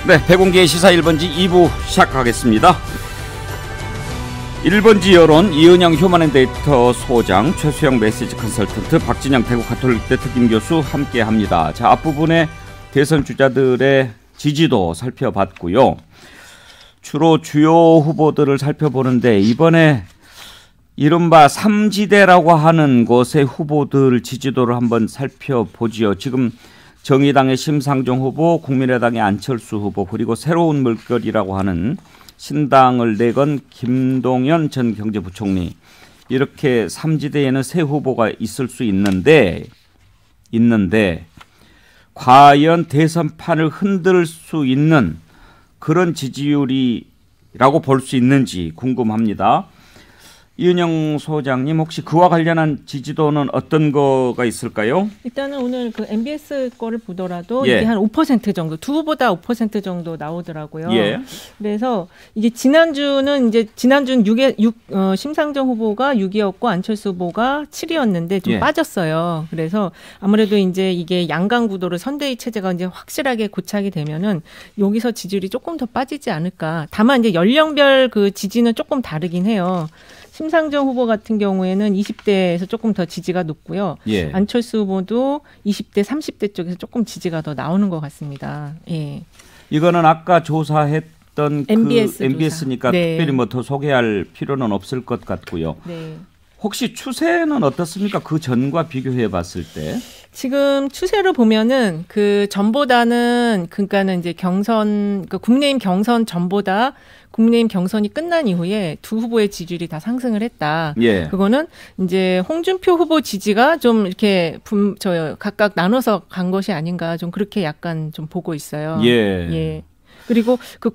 네, 대공개의 시사 1번지 2부 시작하겠습니다. 1번지 여론 이은영 휴먼앤데이터 소장, 최수영 메시지 컨설턴트, 박진영 대구 가톨릭대 특임교수 함께합니다. 자, 앞부분에 대선 주자들의 지지도 살펴봤고요. 주로 주요 후보들을 살펴보는데 이번에 이른바 3지대라고 하는 곳의 후보들 지지도를 한번 살펴보지요. 지금 정의당의 심상정 후보, 국민의당의 안철수 후보, 그리고 새로운 물결이라고 하는 신당을 내건 김동연 전 경제부총리, 이렇게 3지대에는 세 후보가 있을 수 있는데 과연 대선판을 흔들 수 있는 그런 지지율이라고 볼 수 있는지 궁금합니다. 이은영 소장님, 혹시 그와 관련한 지지도는 어떤 거가 있을까요? 일단은 오늘 그 MBS 거를 보더라도 이게 한 5% 정도, 두 후보다 5% 정도 나오더라고요. 그래서 이게 지난주는 6 심상정 후보가 6이었고 안철수 후보가 7이었는데 좀 빠졌어요. 그래서 아무래도 이제 이게 양강 구도로 선대위 체제가 이제 확실하게 고착이 되면은 여기서 지지율이 조금 더 빠지지 않을까. 다만 이제 연령별 그 지지는 조금 다르긴 해요. 심상정 후보 같은 경우에는 20대에서 조금 더 지지가 높고요. 안철수 후보도 20대, 30대 쪽에서 조금 지지가 더 나오는 것 같습니다. 이거는 아까 조사했던 MBS니까 특별히 뭐 더 소개할 필요는 없을 것 같고요. 혹시 추세는 어떻습니까? 그 전과 비교해 봤을 때. 지금 추세를 보면은 그 전보다는, 그러니까는 이제 경선, 그 국민의힘 경선 전보다 국민의힘 경선이 끝난 이후에 두 후보의 지지율이 다 상승을 했다. 그거는 이제 홍준표 후보 지지가 좀 이렇게 각각 나눠서 간 것이 아닌가, 좀 그렇게 약간 좀 보고 있어요. 그리고 그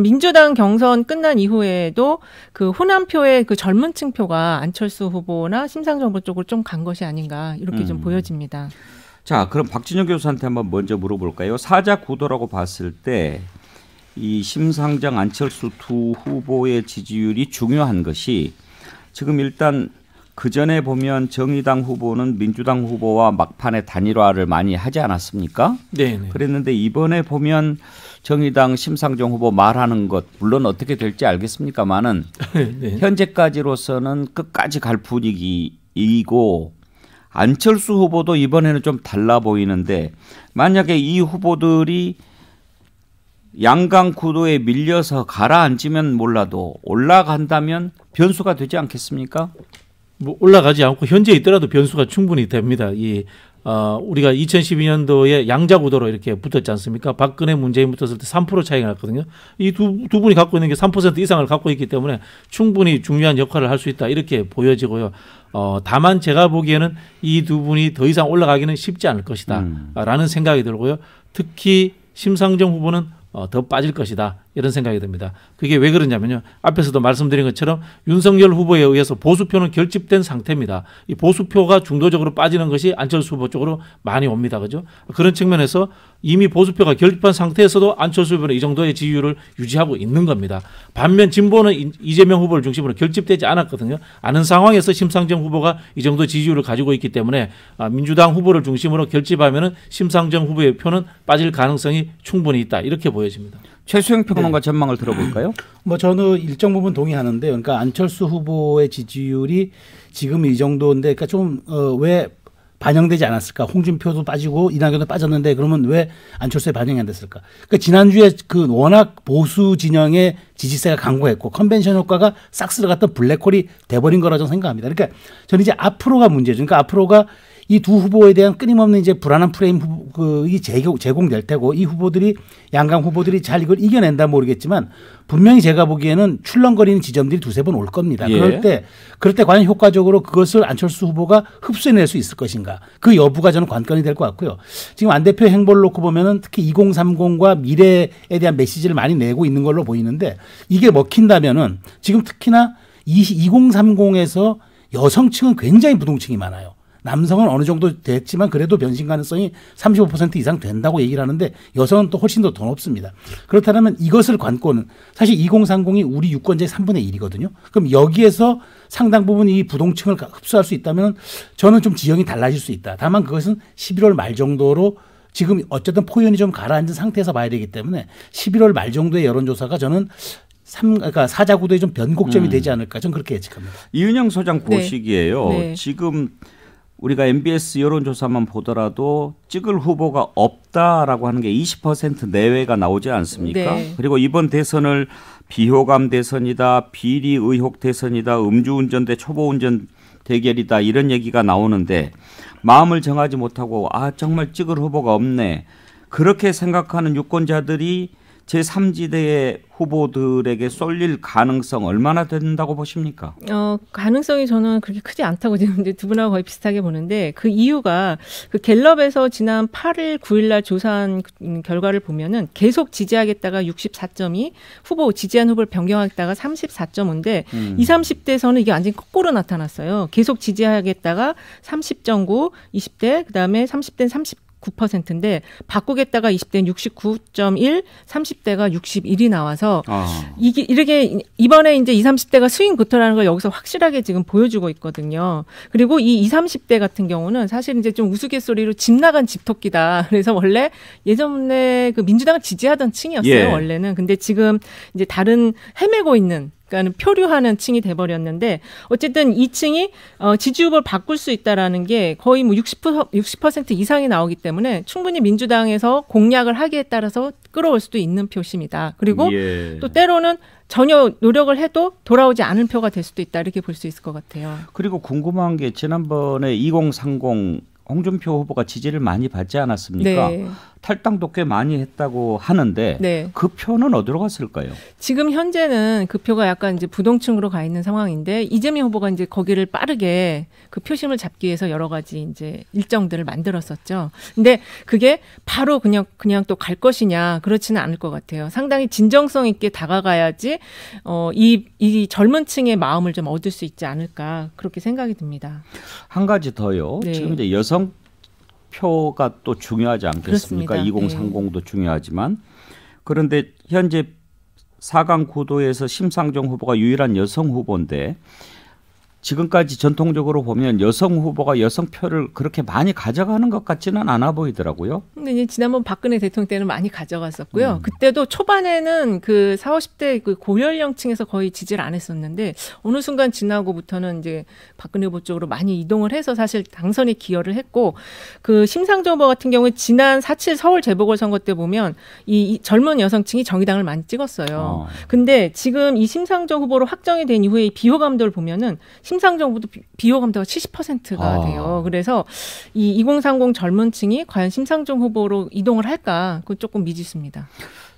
민주당 경선 끝난 이후에도 그 호남표의 그 젊은층 표가 안철수 후보나 심상정 후보 쪽으로 좀 간 것이 아닌가, 이렇게 좀 보여집니다. 자, 그럼 박진영 교수한테 한번 먼저 물어볼까요? 사자 구도라고 봤을 때 이 심상정, 안철수 두 후보의 지지율이 중요한 것이, 지금 일단 그 전에 보면 정의당 후보는 민주당 후보와 막판에 단일화를 많이 하지 않았습니까? 그랬는데 이번에 보면 정의당 심상정 후보 말하는 것, 물론 어떻게 될지 알겠습니까만은 현재까지로서는 끝까지 갈 분위기이고, 안철수 후보도 이번에는 좀 달라 보이는데, 만약에 이 후보들이 양강 구도에 밀려서 가라앉으면 몰라도 올라간다면 변수가 되지 않겠습니까? 뭐 올라가지 않고 현재 있더라도 변수가 충분히 됩니다. 우리가 2012년도에 양자 구도로 이렇게 붙었지 않습니까? 박근혜, 문재인 붙었을 때 3% 차이가 났거든요. 이 두 분이 갖고 있는 게 3% 이상을 갖고 있기 때문에 충분히 중요한 역할을 할 수 있다, 이렇게 보여지고요. 다만 제가 보기에는 이 두 분이 더 이상 올라가기는 쉽지 않을 것이다 라는 생각이 들고요. 특히 심상정 후보는 더 빠질 것이다, 이런 생각이 듭니다. 그게 왜 그러냐면요, 앞에서도 말씀드린 것처럼 윤석열 후보에 의해서 보수표는 결집된 상태입니다. 이 보수표가 중도적으로 빠지는 것이 안철수 후보 쪽으로 많이 옵니다. 그죠? 그런 측면에서 이미 보수표가 결집한 상태에서도 안철수 후보는 이 정도의 지지율을 유지하고 있는 겁니다. 반면 진보는 이재명 후보를 중심으로 결집되지 않았거든요. 않은 상황에서 심상정 후보가 이 정도 지지율을 가지고 있기 때문에 민주당 후보를 중심으로 결집하면은 심상정 후보의 표는 빠질 가능성이 충분히 있다, 이렇게 보여집니다. 최수영 평론가 전망을 들어볼까요? 뭐 저는 일정 부분 동의하는데, 그러니까 안철수 후보의 지지율이 지금 이 정도인데, 그러니까 좀 왜 반영되지 않았을까? 홍준표도 빠지고 이낙연도 빠졌는데 그러면 왜 안철수에 반영이 안 됐을까? 그러니까 지난주에 그 워낙 보수 진영의 지지세가 강고했고 컨벤션 효과가 싹 쓸어갔던 블랙홀이 돼버린 거라 저는 생각합니다. 그러니까 저는 이제 앞으로가 문제죠. 그러니까 앞으로가 이 두 후보에 대한 끊임없는 이제 불안한 프레임 이 제공될 테고, 이 후보들이, 양강 후보들이 잘 이걸 이겨낸다 모르겠지만 분명히 제가 보기에는 출렁거리는 지점들이 두세 번 올 겁니다. 그럴 때 과연 효과적으로 그것을 안철수 후보가 흡수해낼 수 있을 것인가, 그 여부가 저는 관건이 될 것 같고요. 지금 안 대표 행보를 놓고 보면은 특히 2030과 미래에 대한 메시지를 많이 내고 있는 걸로 보이는데, 이게 먹힌다면은 지금 특히나 2030에서 여성층은 굉장히 부동층이 많아요. 남성은 어느 정도 됐지만 그래도 변신 가능성이 35% 이상 된다고 얘기를 하는데, 여성은 또 훨씬 더 높습니다. 그렇다면 이것을 관건은 사실 2030이 우리 유권자의 3분의 1이거든요. 그럼 여기에서 상당 부분 이 부동층을 흡수할 수 있다면 저는 좀 지형이 달라질 수 있다. 다만 그것은 11월 말 정도로 지금 어쨌든 포연이 좀 가라앉은 상태에서 봐야 되기 때문에 11월 말 정도의 여론조사가 저는 그러니까 사자 구도에 좀 변곡점이 되지 않을까 저는 그렇게 예측합니다. 이은영 소장 네. 보시기에요. 네. 지금 우리가 MBS 여론조사만 보더라도 찍을 후보가 없다라고 하는 게 20% 내외가 나오지 않습니까? 네. 그리고 이번 대선을 비호감 대선이다, 비리 의혹 대선이다, 음주운전 대 초보운전 대결이다 이런 얘기가 나오는데 마음을 정하지 못하고 정말 찍을 후보가 없네. 그렇게 생각하는 유권자들이 제3지대의 후보들에게 쏠릴 가능성 얼마나 된다고 보십니까? 가능성이 저는 그렇게 크지 않다고 지금 이제 두 분하고 거의 비슷하게 보는데 그 이유가 그 갤럽에서 지난 8일, 9일 날 조사한 결과를 보면은 계속 지지하겠다가 64.2, 지지한 후보를 변경하겠다가 34.5인데 20, 30대에서는 이게 완전히 거꾸로 나타났어요. 계속 지지하겠다가 30.9, 20대, 그다음에 30대는 39%인데 바꾸겠다가 20대는 69.1, 30대가 61이 나와서 이렇게 이번에 이제 20, 30대가 스윙 부터라는 걸 여기서 확실하게 지금 보여주고 있거든요. 그리고 이 20, 30대 같은 경우는 사실 이제 좀 우스갯소리로 집 나간 집토끼다. 그래서 원래 예전에 그 민주당을 지지하던 층이었어요. 예. 원래는. 근데 지금 이제 다른 헤매고 있는 그러니까 표류하는 층이 돼버렸는데 어쨌든 이 층이 지지 후보를 바꿀 수 있다라는 게 거의 뭐 60% 이상이 나오기 때문에 충분히 민주당에서 공략을 하기에 따라서 끌어올 수도 있는 표심이다. 그리고 예. 또 때로는 전혀 노력을 해도 돌아오지 않은 표가 될 수도 있다. 이렇게 볼 수 있을 것 같아요. 그리고 궁금한 게 지난번에 2030 홍준표 후보가 지지를 많이 받지 않았습니까? 네. 탈당도 꽤 많이 했다고 하는데 네. 그 표는 어디로 갔을까요? 지금 현재는 그 표가 약간 이제 부동층으로 가 있는 상황인데 이재명 후보가 이제 거기를 빠르게 그 표심을 잡기 위해서 여러 가지 이제 일정들을 만들었었죠. 근데 그게 바로 그냥 또 갈 것이냐 그렇지는 않을 것 같아요. 상당히 진정성 있게 다가가야지 이 젊은 층의 마음을 좀 얻을 수 있지 않을까 그렇게 생각이 듭니다. 한 가지 더요. 네. 지금 이제 여성 표가 또 중요하지 않겠습니까? 그렇습니다. 2030도 중요하지만 그런데 현재 4강 구도에서 심상정 후보가 유일한 여성 후보인데 지금까지 전통적으로 보면 여성 후보가 여성 표를 그렇게 많이 가져가는 것 같지는 않아 보이더라고요. 근데 이제 지난번 박근혜 대통령 때는 많이 가져갔었고요. 그때도 초반에는 그 40, 50대 그 고연령층에서 거의 지지를 안 했었는데 어느 순간 지나고부터는 이제 박근혜 후보 쪽으로 많이 이동을 해서 사실 당선에 기여를 했고 그 심상정 후보 같은 경우에 지난 4.7 서울 재보궐선거 때 보면 이 젊은 여성층이 정의당을 많이 찍었어요. 근데 지금 이 심상정 후보로 확정이 된 이후에 이 비호감도를 보면은 심상정 후보도 비호감도가 70%가 돼요. 그래서 이 2030 젊은 층이 과연 심상정 후보로 이동을 할까? 그건 조금 미지수입니다.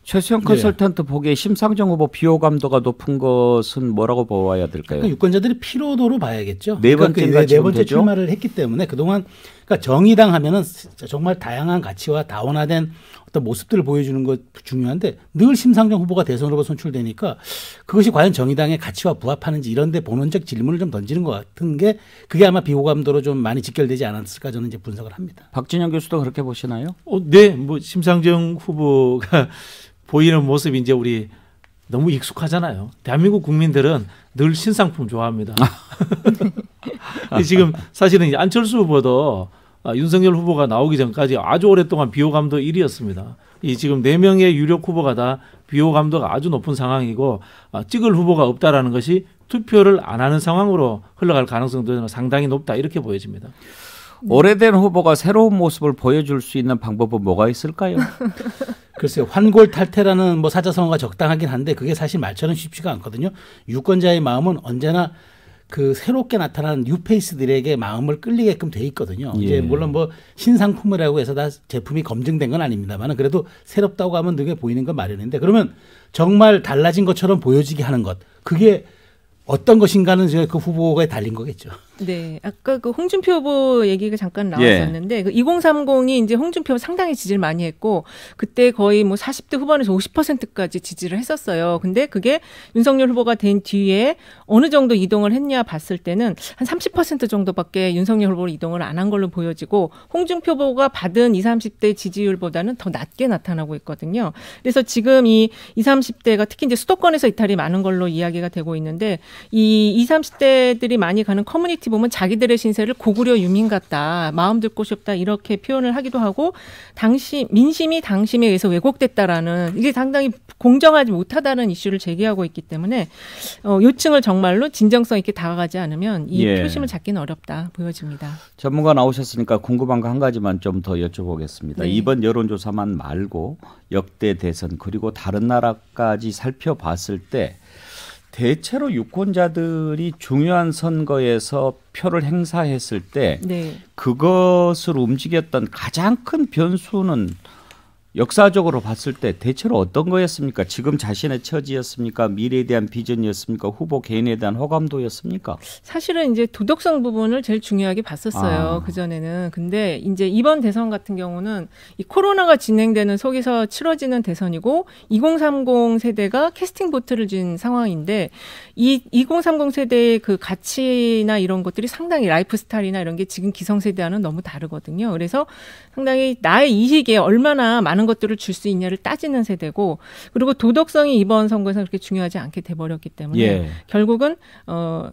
최수영 컨설턴트 보기에 심상정 후보 비호감도가 높은 것은 뭐라고 보아야 될까요? 그러니까 유권자들이 피로도로 봐야겠죠. 네 번째인가 네 번째 되죠? 출마를 했기 때문에 그동안 그러니까 정의당 하면은 정말 다양한 가치와 다원화된 어떤 모습들을 보여주는 것 중요한데 늘 심상정 후보가 대선 후보 선출되니까 그것이 과연 정의당의 가치와 부합하는지 이런 데 본원적 질문을 좀 던지는 것 같은 게 그게 아마 비호감도로 좀 많이 직결되지 않았을까 저는 이제 분석을 합니다. 박진영 교수도 그렇게 보시나요? 네, 뭐 심상정 후보가 보이는 모습이 이제 우리 너무 익숙하잖아요. 대한민국 국민들은 늘 신상품 좋아합니다. 지금 사실은 이제 안철수 후보도 윤석열 후보가 나오기 전까지 아주 오랫동안 비호감도 1위였습니다. 이 지금 4명의 유력 후보가 다 비호감도가 아주 높은 상황이고 찍을 후보가 없다라는 것이 투표를 안 하는 상황으로 흘러갈 가능성도 상당히 높다 이렇게 보여집니다. 오래된 후보가 새로운 모습을 보여줄 수 있는 방법은 뭐가 있을까요? 글쎄요. 환골탈태라는 뭐 사자성어가 적당하긴 한데 그게 사실 말처럼 쉽지가 않거든요. 유권자의 마음은 언제나 그 새롭게 나타나는 뉴페이스들에게 마음을 끌리게끔 돼 있거든요. 예. 이제 물론 뭐 신상품이라고 해서 다 제품이 검증된 건 아닙니다만 그래도 새롭다고 하면 눈에 보이는 건 마련인데 그러면 정말 달라진 것처럼 보여지게 하는 것 그게 어떤 것인가는 그 후보에 달린 거겠죠. 네, 아까 그 홍준표 후보 얘기가 잠깐 나왔었는데 그 2030이 이제 홍준표 상당히 지지를 많이 했고 그때 거의 뭐 40대 후반에서 50%까지 지지를 했었어요. 근데 그게 윤석열 후보가 된 뒤에 어느 정도 이동을 했냐 봤을 때는 한 30% 정도밖에 윤석열 후보로 이동을 안 한 걸로 보여지고 홍준표 후보가 받은 20, 30대 지지율보다는 더 낮게 나타나고 있거든요. 그래서 지금 이 20, 30대가 특히 이제 수도권에서 이탈이 많은 걸로 이야기가 되고 있는데 이 20, 30대들이 많이 가는 커뮤니티 MIT 보면 자기들의 신세를 고구려 유민 같다, 마음 듣고 싶다 이렇게 표현을 하기도 하고 민심이 당심에 의해서 왜곡됐다라는 이게 상당히 공정하지 못하다는 이슈를 제기하고 있기 때문에 요층을 정말로 진정성 있게 다가가지 않으면 이 표심을 잡기는 어렵다 보여집니다. 전문가 나오셨으니까 궁금한 거 한 가지만 좀 더 여쭤보겠습니다. 네. 이번 여론조사만 말고 역대 대선 그리고 다른 나라까지 살펴봤을 때 대체로 유권자들이 중요한 선거에서 표를 행사했을 때 네. 그것을 움직였던 가장 큰 변수는 역사적으로 봤을 때 대체로 어떤 거였습니까? 지금 자신의 처지였습니까? 미래에 대한 비전이었습니까? 후보 개인에 대한 호감도였습니까? 사실은 이제 도덕성 부분을 제일 중요하게 봤었어요. 그전에는. 근데 이제 이번 대선 같은 경우는 이 코로나가 진행되는 속에서 치러지는 대선이고 2030 세대가 캐스팅 보트를 진 상황인데 이 2030 세대의 그 가치나 이런 것들이 상당히 라이프 스타일이나 이런 게 지금 기성세대와는 너무 다르거든요. 그래서 상당히 나의 이익에 얼마나 많은 것들을 줄 수 있냐를 따지는 세대고 그리고 도덕성이 이번 선거에서 그렇게 중요하지 않게 돼버렸기 때문에 결국은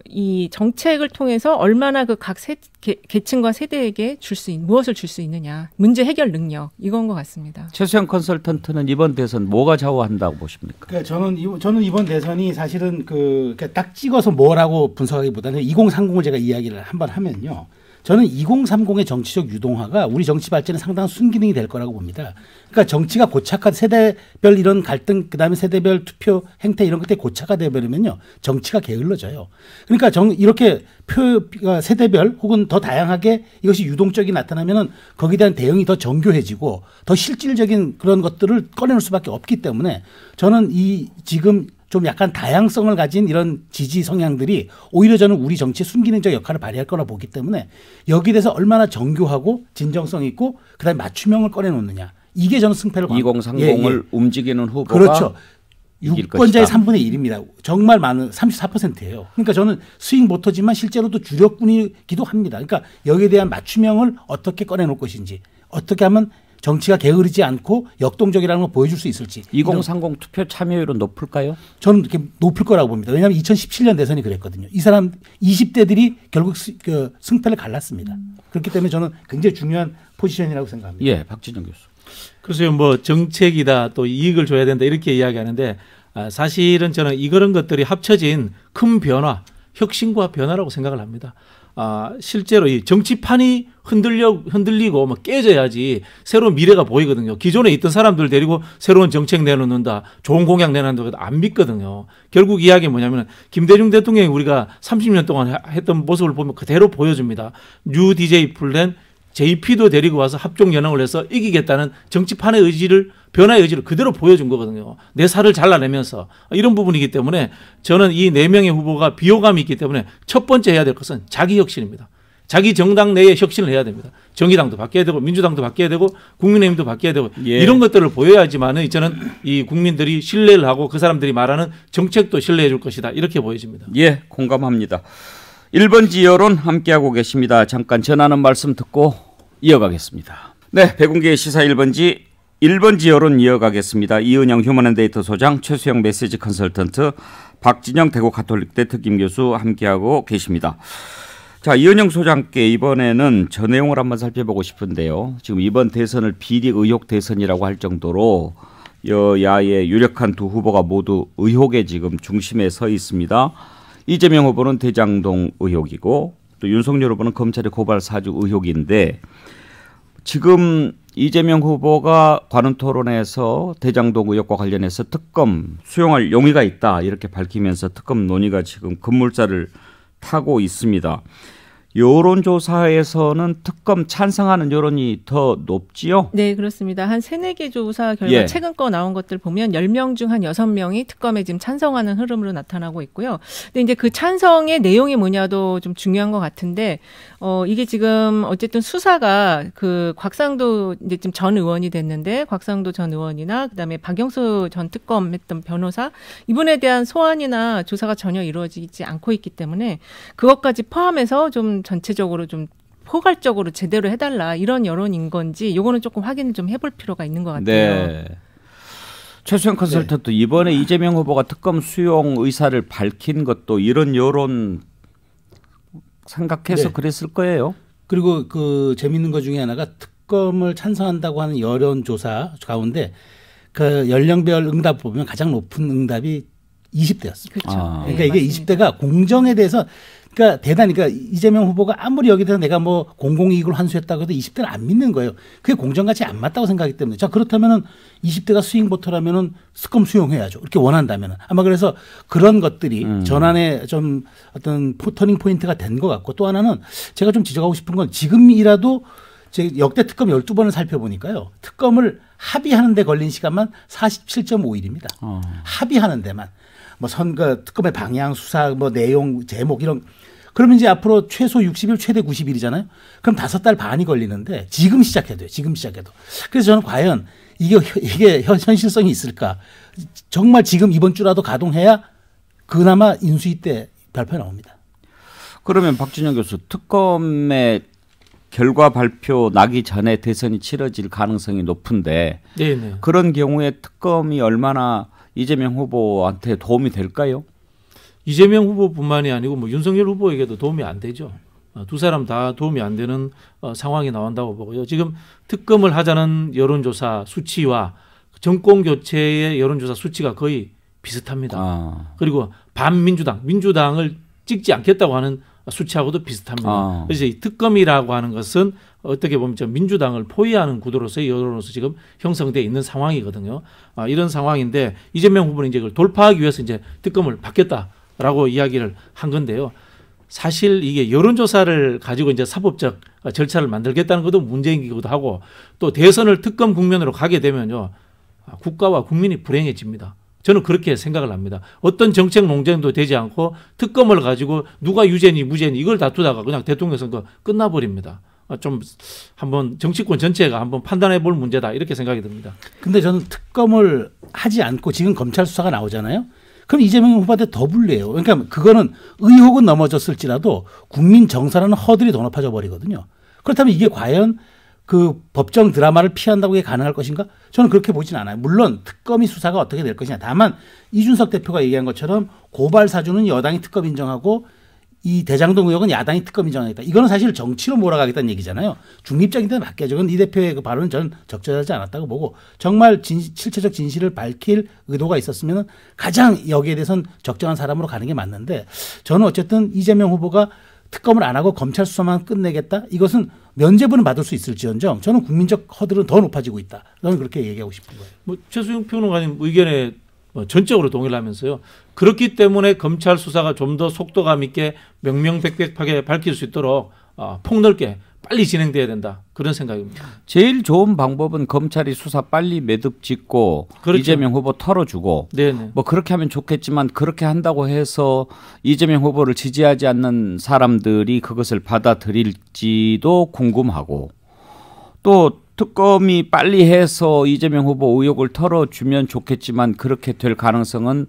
이 정책을 통해서 얼마나 그 각 계층과 세대에게 무엇을 줄 수 있느냐 문제 해결 능력 이건 것 같습니다. 최수영 컨설턴트는 이번 대선 뭐가 좌우한다고 보십니까? 그러니까 저는 이번 대선이 사실은 딱 찍어서 뭐라고 분석하기보다는 2030을 제가 이야기를 한번 하면요. 저는 2030의 정치적 유동화가 우리 정치 발전에 상당한 순기능이 될 거라고 봅니다. 그러니까 정치가 고착화, 세대별 이런 갈등, 그다음에 세대별 투표 행태 이런 것들이 고착화되어 버리면요, 정치가 게을러져요. 그러니까 이렇게 세대별 혹은 더 다양하게 이것이 유동적이 나타나면은 거기에 대한 대응이 더 정교해지고 더 실질적인 그런 것들을 꺼내놓을 수밖에 없기 때문에 저는 지금 좀 약간 다양성을 가진 이런 지지 성향들이 오히려 저는 우리 정치의 순기능적 역할을 발휘할 거라 보기 때문에 여기에 대해서 얼마나 정교하고 진정성 있고 그다음에 맞춤형을 꺼내놓느냐. 이게 저는 승패를 2030을 움직이는 후보가 그렇죠. 이길 유권자의 것이다. 3분의 1입니다. 정말 많은 34%예요. 그러니까 저는 스윙 모터지만 실제로도 주력군이기도 합니다. 그러니까 여기에 대한 맞춤형을 어떻게 꺼내놓을 것인지 어떻게 하면 정치가 게으르지 않고 역동적이라는 걸 보여줄 수 있을지. 2030 투표 참여율은 높을까요? 저는 이렇게 높을 거라고 봅니다. 왜냐하면 2017년 대선이 그랬거든요. 이 사람 20대들이 결국 승패를 갈랐습니다. 그렇기 때문에 저는 굉장히 중요한 포지션이라고 생각합니다. 예, 박진영 교수. 그래서 뭐 정책이다 또 이익을 줘야 된다 이렇게 이야기하는데 사실은 저는 이런 것들이 합쳐진 큰 변화, 혁신과 변화라고 생각을 합니다. 실제로 이 정치판이 흔들리고 뭐 깨져야지 새로운 미래가 보이거든요. 기존에 있던 사람들 데리고 새로운 정책 내놓는다, 좋은 공약 내놓는다 안 믿거든요. 결국 이야기는 뭐냐면 김대중 대통령이 우리가 30년 동안 했던 모습을 보면 그대로 보여줍니다. 뉴 DJ 플랜 JP도 데리고 와서 합종연합을 해서 이기겠다는 정치판의 의지를 변화의 의지를 그대로 보여준 거거든요. 내 살을 잘라내면서 이런 부분이기 때문에 저는 이 4명의 후보가 비호감이 있기 때문에 첫 번째 해야 될 것은 자기 혁신입니다. 자기 정당 내에 혁신을 해야 됩니다. 정의당도 바뀌어야 되고 민주당도 바뀌어야 되고 국민의힘도 바뀌어야 되고 이런 것들을 보여야지만은 저는 이 국민들이 신뢰를 하고 그 사람들이 말하는 정책도 신뢰해 줄 것이다 이렇게 보여집니다. 예, 공감합니다. 1번지 여론 함께하고 계십니다. 잠깐 전하는 말씀 듣고 이어가겠습니다. 네, 백운기의 시사 1번지 여론 이어가겠습니다. 이은영 휴먼앤데이터 소장, 최수영 메시지 컨설턴트, 박진영 대구 가톨릭대 특임교수 함께하고 계십니다. 자, 이은영 소장께 이번에는 저 내용을 한번 살펴보고 싶은데요. 지금 이번 대선을 비리 의혹 대선이라고 할 정도로 여야의 유력한 두 후보가 모두 의혹의 지금 중심에 서 있습니다. 이재명 후보는 대장동 의혹이고 또 윤석열 후보는 검찰의 고발 사주 의혹인데 지금 이재명 후보가 관훈 토론에서 대장동 의혹과 관련해서 특검 수용할 용의가 있다 이렇게 밝히면서 특검 논의가 지금 급물살을 타고 있습니다. 여론조사에서는 특검 찬성하는 여론이 더 높지요? 네, 그렇습니다. 한 3-4개 조사 결과 최근 거 나온 것들 보면 10명 중 한 6명이 특검에 지금 찬성하는 흐름으로 나타나고 있고요. 근데 이제 그 찬성의 내용이 뭐냐도 좀 중요한 것 같은데 이게 지금 어쨌든 수사가 그 곽상도 이제 좀 전 의원이 됐는데 곽상도 전 의원이나 그다음에 박영수 전 특검 했던 변호사 이분에 대한 소환이나 조사가 전혀 이루어지지 않고 있기 때문에 그것까지 포함해서 좀 전체적으로 좀 포괄적으로 제대로 해달라 이런 여론인 건지 요거는 조금 확인을 좀 해볼 필요가 있는 것 같아요. 네. 최수영 컨설턴트 이번에 이재명 후보가 특검 수용 의사를 밝힌 것도 이런 여론 생각해서 네. 그랬을 거예요. 그리고 그 재밌는 것 중에 하나가 특검을 찬성한다고 하는 여론조사 가운데 그 연령별 응답 보면 가장 높은 응답이 20대였습니다. 그렇죠. 아. 네, 그러니까 이게 맞습니다. 20대가 공정에 대해서 그러니까 대단히 그러니까 이재명 후보가 아무리 여기에 대해서 내가 뭐 공공이익을 환수했다고 해도 20대는 안 믿는 거예요. 그게 공정가치에 안 맞다고 생각하기 때문에. 자, 그렇다면은 20대가 스윙 보터라면은 특검 수용해야죠. 이렇게 원한다면은. 아마 그래서 그런 것들이 전환의 좀 어떤 터닝 포인트가 된 것 같고, 또 하나는 제가 좀 지적하고 싶은 건 지금이라도 제 역대 특검 12번을 살펴보니까요. 특검을 합의하는 데 걸린 시간만 47.5일입니다. 합의하는 데만. 뭐 선거 특검의 방향, 수사, 뭐 내용, 제목 이런. 그러면 이제 앞으로 최소 60일, 최대 90일이잖아요. 그럼 5달 반이 걸리는데 지금 시작해도요. 지금 시작해도. 그래서 저는 과연 이게 현실성이 있을까? 정말 지금 이번 주라도 가동해야 그나마 인수위 때 발표 나옵니다. 그러면 박진영 교수, 특검의 결과 발표 나기 전에 대선이 치러질 가능성이 높은데 네. 그런 경우에 특검이 얼마나 이재명 후보한테 도움이 될까요? 이재명 후보뿐만이 아니고 뭐 윤석열 후보에게도 도움이 안 되죠. 두 사람 다 도움이 안 되는 상황이 나온다고 보고요. 지금 특검을 하자는 여론조사 수치와 정권 교체의 여론조사 수치가 거의 비슷합니다. 그리고 민주당을 찍지 않겠다고 하는 수치하고도 비슷합니다. 그래서 이 특검이라고 하는 것은 어떻게 보면 민주당을 포위하는 구도로서의 여론으로서 지금 형성되어 있는 상황이거든요. 이런 상황인데 이재명 후보는 이제 그걸 돌파하기 위해서 이제 특검을 받겠다라고 이야기를 한 건데요. 사실 이게 여론조사를 가지고 이제 사법적 절차를 만들겠다는 것도 문제이기도 하고 또 대선을 특검 국면으로 가게 되면요. 국가와 국민이 불행해집니다. 저는 그렇게 생각을 합니다. 어떤 정책 논쟁도 되지 않고 특검을 가지고 누가 유죄니 무죄니 이걸 다투다가 그냥 대통령 선거 끝나버립니다. 좀 한번 정치권 전체가 한번 판단해 볼 문제다 이렇게 생각이 듭니다. 근데 저는 특검을 하지 않고 지금 검찰 수사가 나오잖아요. 그럼 이재명 후보한테 더 불리해요. 그러니까 그거는 의혹은 넘어졌을지라도 국민 정서라는 허들이 더 높아져 버리거든요. 그렇다면 이게 과연 그 법정 드라마를 피한다고 이게 가능할 것인가? 저는 그렇게 보진 않아요. 물론 특검이 수사가 어떻게 될 것이냐. 다만 이준석 대표가 얘기한 것처럼 고발 사주는 여당이 특검 인정하고 이 대장동 의혹은 야당이 특검 인정하겠다. 이거는 사실 정치로 몰아가겠다는 얘기잖아요. 중립적인 데는 맞겠죠. 그건 이 대표의 그 발언은 저는 적절하지 않았다고 보고 정말 실체적 진실을 밝힐 의도가 있었으면 가장 여기에 대해서는 적정한 사람으로 가는 게 맞는데 저는 어쨌든 이재명 후보가 특검을 안 하고 검찰 수사만 끝내겠다. 이것은 면죄부는 받을 수 있을지언정 저는 국민적 허들은 더 높아지고 있다. 저는 그렇게 얘기하고 싶은 거예요. 뭐 최수영 평론가님 의견에 전적으로 동의를 하면서요. 그렇기 때문에 검찰 수사가 좀 더 속도감 있게 명명백백하게 밝힐 수 있도록 폭넓게 빨리 진행돼야 된다. 그런 생각입니다. 제일 좋은 방법은 검찰이 수사 빨리 매듭 짓고 그렇죠. 이재명 후보 털어주고 네네. 뭐 그렇게 하면 좋겠지만 그렇게 한다고 해서 이재명 후보를 지지하지 않는 사람들이 그것을 받아들일지도 궁금하고 또 특검이 빨리 해서 이재명 후보 의혹을 털어주면 좋겠지만 그렇게 될 가능성은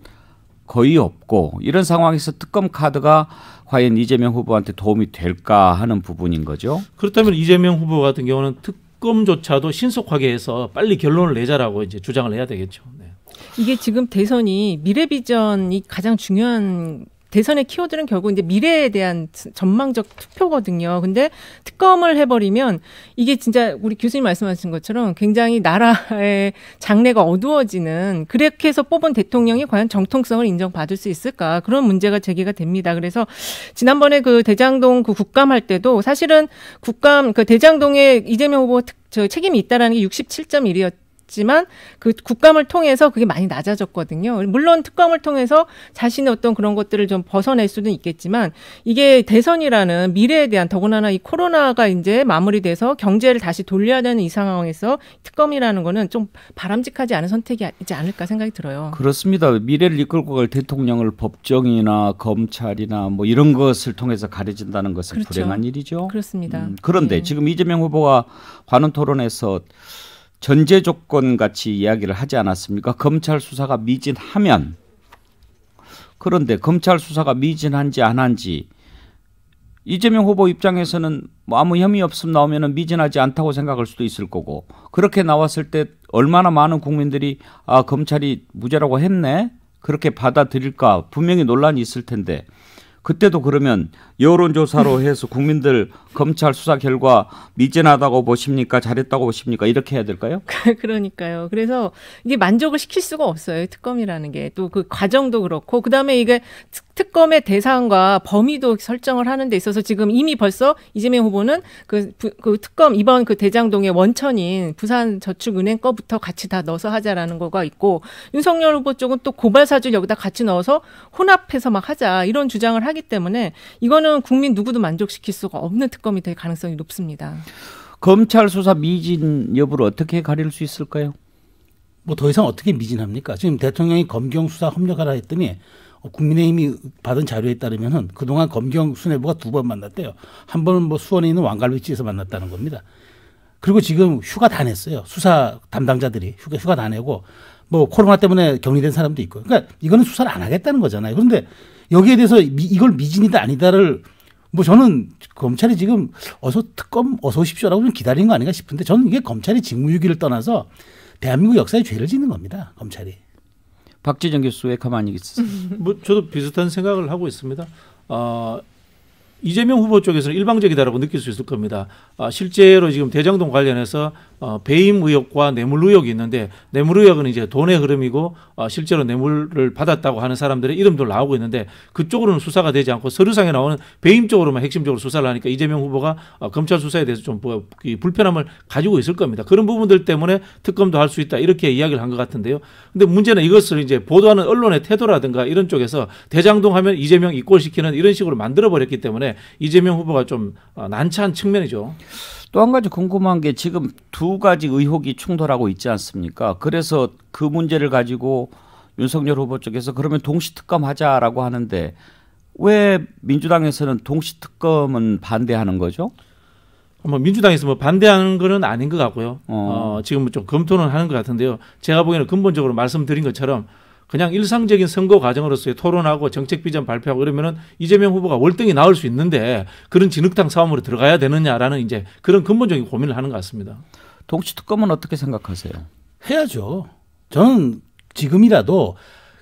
거의 없고 이런 상황에서 특검 카드가 과연 이재명 후보한테 도움이 될까 하는 부분인 거죠. 그렇다면 이재명 후보 같은 경우는 특검조차도 신속하게 해서 빨리 결론을 내자라고 이제 주장을 해야 되겠죠. 네. 이게 지금 대선이 미래 비전이 가장 중요한 대선의 키워드는 결국 이제 미래에 대한 전망적 투표거든요. 근데 특검을 해버리면 이게 진짜 우리 교수님 말씀하신 것처럼 굉장히 나라의 장래가 어두워지는 그렇게 해서 뽑은 대통령이 과연 정통성을 인정받을 수 있을까 그런 문제가 제기가 됩니다. 그래서 지난번에 그 대장동 그 국감할 때도 사실은 국감 그 대장동에 이재명 후보 책임이 있다라는 게 67.1이었죠. 지만 그 국감을 통해서 그게 많이 낮아졌거든요. 물론 특검을 통해서 자신의 어떤 그런 것들을 좀 벗어낼 수는 있겠지만 이게 대선이라는 미래에 대한 더군다나 이 코로나가 이제 마무리돼서 경제를 다시 돌려야 되는 이 상황에서 특검이라는 거는 좀 바람직하지 않은 선택이지 않을까 생각이 들어요. 그렇습니다. 미래를 이끌고 갈 대통령을 법정이나 검찰이나 뭐 이런 것을 통해서 가려진다는 것은 그렇죠. 불행한 일이죠. 그렇습니다. 그런데 네. 지금 이재명 후보가 관훈 토론에서 전제 조건 같이 이야기를 하지 않았습니까? 검찰 수사가 미진하면 그런데 검찰 수사가 미진한지 안 한지 이재명 후보 입장에서는 뭐 아무 혐의 없음 나오면은 미진하지 않다고 생각할 수도 있을 거고 그렇게 나왔을 때 얼마나 많은 국민들이 검찰이 무죄라고 했네 그렇게 받아들일까 분명히 논란이 있을 텐데 그때도 그러면 여론조사로 해서 국민들 검찰 수사 결과 미진하다고 보십니까? 잘했다고 보십니까? 이렇게 해야 될까요? 그러니까요. 그래서 이게 만족을 시킬 수가 없어요. 특검이라는 게. 또 그 과정도 그렇고 그다음에 이게 특검의 대상과 범위도 설정을 하는 데 있어서 지금 이미 벌써 이재명 후보는 그 특검 이번 그 대장동의 원천인 부산저축은행 거부터 같이 다 넣어서 하자라는 거가 있고 윤석열 후보 쪽은 또 고발 사주를 여기다 같이 넣어서 혼합해서 막 하자 이런 주장을 하기 때문에 이거는 국민 누구도 만족시킬 수가 없는 특검이 될 가능성이 높습니다. 검찰 수사 미진 여부를 어떻게 가릴 수 있을까요? 뭐 더 이상 어떻게 미진합니까? 지금 대통령이 검경 수사 협력하라 했더니 국민의힘이 받은 자료에 따르면은 그동안 검경 수뇌부가 2번 만났대요. 한 번은 뭐 수원에 있는 왕갈비집에서 만났다는 겁니다. 그리고 지금 휴가 다 냈어요. 수사 담당자들이 휴가 다 내고 뭐 코로나 때문에 격리된 사람도 있고. 그러니까 이거는 수사를 안 하겠다는 거잖아요. 그런데 여기에 대해서 이걸 미진이다 아니다를 뭐 저는 검찰이 지금 어서 특검 어서 오십시오라고 좀 기다리는 거 아닌가 싶은데 저는 이게 검찰이 직무유기를 떠나서 대한민국 역사에 죄를 짓는 겁니다. 검찰이. 박지정 교수 왜 가만히 있으세요? 뭐 저도 비슷한 생각을 하고 있습니다. 이재명 후보 쪽에서는 일방적이다라고 느낄 수 있을 겁니다. 실제로 지금 대장동 관련해서 배임 의혹과 뇌물 의혹이 있는데 뇌물 의혹은 이제 돈의 흐름이고 실제로 뇌물을 받았다고 하는 사람들의 이름도 나오고 있는데 그쪽으로는 수사가 되지 않고 서류상에 나오는 배임 쪽으로만 핵심적으로 수사를 하니까 이재명 후보가 검찰 수사에 대해서 좀 불편함을 가지고 있을 겁니다. 그런 부분들 때문에 특검도 할 수 있다 이렇게 이야기를 한 것 같은데요. 근데 문제는 이것을 이제 보도하는 언론의 태도라든가 이런 쪽에서 대장동 하면 이재명 이꼴시키는 이런 식으로 만들어 버렸기 때문에 이재명 후보가 좀 난처한 측면이죠. 또 한 가지 궁금한 게 지금 2가지 의혹이 충돌하고 있지 않습니까? 그래서 그 문제를 가지고 윤석열 후보 쪽에서 그러면 동시특검 하자라고 하는데 왜 민주당에서는 동시특검은 반대하는 거죠? 뭐 민주당에서 뭐 반대하는 거는 아닌 것 같고요. 지금 좀 검토는 하는 것 같은데요. 제가 보기에는 근본적으로 말씀드린 것처럼 그냥 일상적인 선거 과정으로서의 토론하고 정책 비전 발표하고 그러면은 이재명 후보가 월등히 나올 수 있는데 그런 진흙탕 싸움으로 들어가야 되느냐라는 이제 그런 근본적인 고민을 하는 것 같습니다. 동시특검은 어떻게 생각하세요? 해야죠. 저는 지금이라도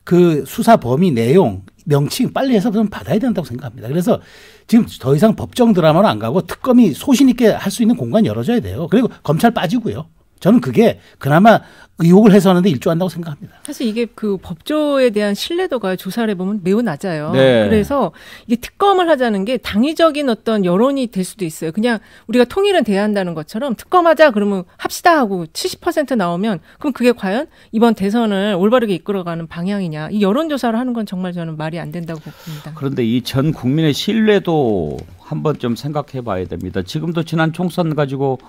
그 수사 범위 내용 명칭 빨리 해서 좀 받아야 된다고 생각합니다. 그래서 지금 더 이상 법정 드라마로 안 가고 특검이 소신 있게 할 수 있는 공간 열어줘야 돼요. 그리고 검찰 빠지고요. 저는 그게 그나마 의혹을 해소하는데 일조한다고 생각합니다. 사실 이게 그 법조에 대한 신뢰도가 조사를 해보면 매우 낮아요. 네. 그래서 이게 특검을 하자는 게 당위적인 어떤 여론이 될 수도 있어요. 그냥 우리가 통일은 돼야 한다는 것처럼 특검하자 그러면 합시다 하고 70% 나오면 그럼 그게 과연 이번 대선을 올바르게 이끌어가는 방향이냐. 이 여론조사를 하는 건 정말 저는 말이 안 된다고 봅니다. 그런데 이 전 국민의 신뢰도 한번 좀 생각해 봐야 됩니다. 지금도 지난 총선 가지고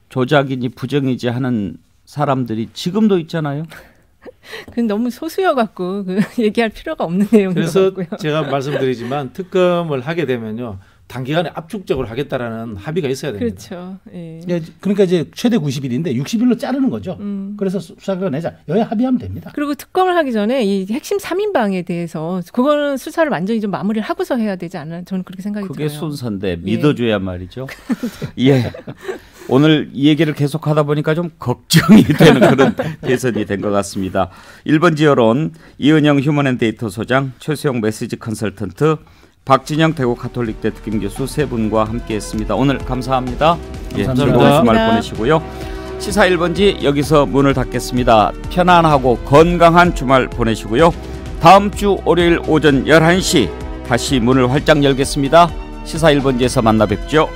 조작이니 부정이지 하는 사람들이 지금도 있잖아요. 그건 너무 소수여갖고 얘기할 필요가 없는 내용인 것 그래서 같고요. 제가 말씀드리지만 특검을 하게 되면요. 단기간에 압축적으로 하겠다라는 합의가 있어야 됩니다. 그렇죠. 예. 그러니까 이제 최대 90일인데 60일로 자르는 거죠. 그래서 수사가 내자. 여야 합의하면 됩니다. 그리고 특검을 하기 전에 이 핵심 3인방에 대해서 그거는 수사를 완전히 좀 마무리를 하고서 해야 되지 않나 저는 그렇게 생각이 그게 들어요. 순서인데 믿어줘야 말이죠. 예. 오늘 이 얘기를 계속하다 보니까 좀 걱정이 되는 그런 대선이 된 것 같습니다. 1번지 여론 이은영 휴먼앤데이터 소장, 최수영 메시지 컨설턴트, 박진영 대구 가톨릭대 특임교수 세 분과 함께했습니다. 오늘 감사합니다. 예, 즐거운 주말 보내시고요. 시사 1번지 여기서 문을 닫겠습니다. 편안하고 건강한 주말 보내시고요. 다음 주 월요일 오전 11시 다시 문을 활짝 열겠습니다. 시사 1번지에서 만나 뵙죠.